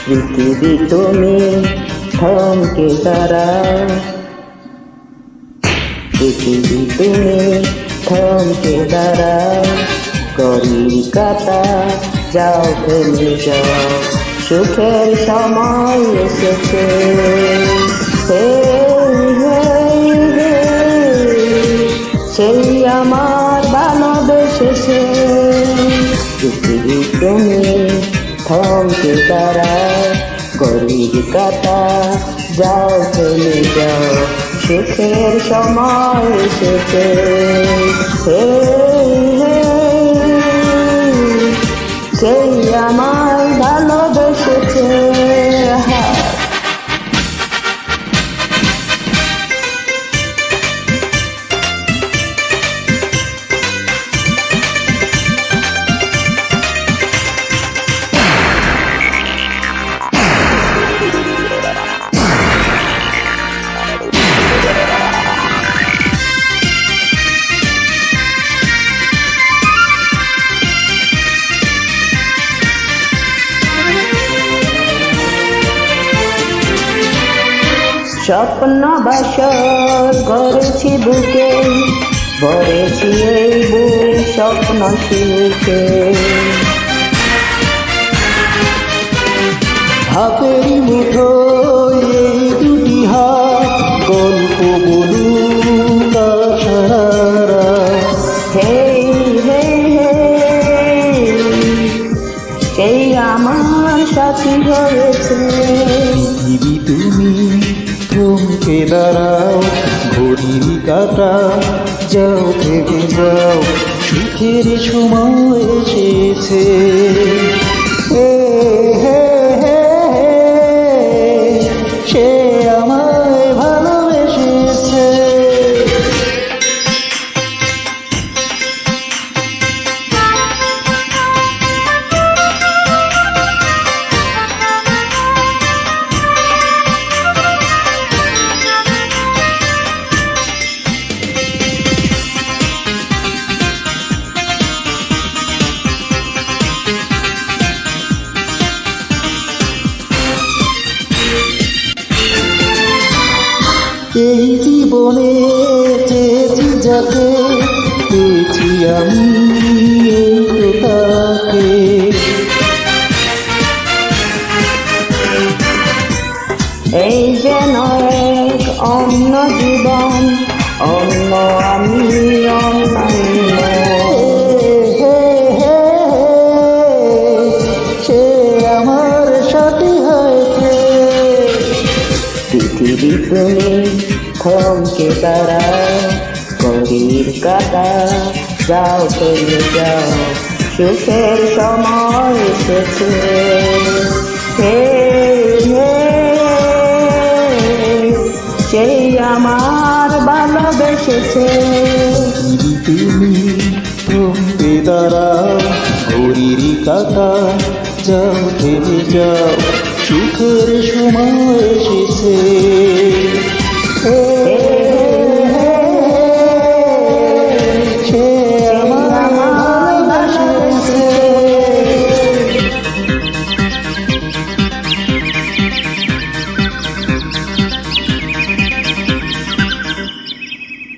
পৃথিবী তুমি থমকে দাঁড়াও, পৃথিবী তুমি থমকে দাঁড়াও, ঘড়ির কাঁটা যাও থেমে যাও, সুখের সময় এসেছে। সেই আমার ভালোবেসেছে। পৃথিবী তুমি থমকে দাঁড়াও, ঘড়ির কাঁটা যাও থেমে যাও, সুখের সময় এসেছে। সেই আমার ভালোবেসেছে। স্বপ্ন বাসর গড়েছি বুকে, ভরেছি এই বুক স্বপ্ন সুখে। হাতের মুঠোয় এই দুটি হাত, গল্প বলুক আশারা। সেই আমার সাথী হয়েছে। পৃথিবী তুমি থমকে দাঁড়াও, ঘড়ির কাঁটা যাও থেকে যাও, সুখের সময় এসেছে। সে আমায় ভালোবেসেছে। এই জীবনে চেয়েছি যাকে, পেয়েছি আমি এই তাকে। এই যেন এক অন্য জীবন, অন্য আমি অন্যান্য। সে আমার সাথী হয়েছে। পৃথিবী তুমি থমকে দাঁড়াও, ঘড়ির কাঁটা যাও থেমে যাও, সুখের সময় এসেছে। সেই আমার ভালোবেসেছে। তুমি থমকে দাঁড়াও, ঘড়ির কাঁটা যাও থেমে যাও, সুখের সময় এসেছে।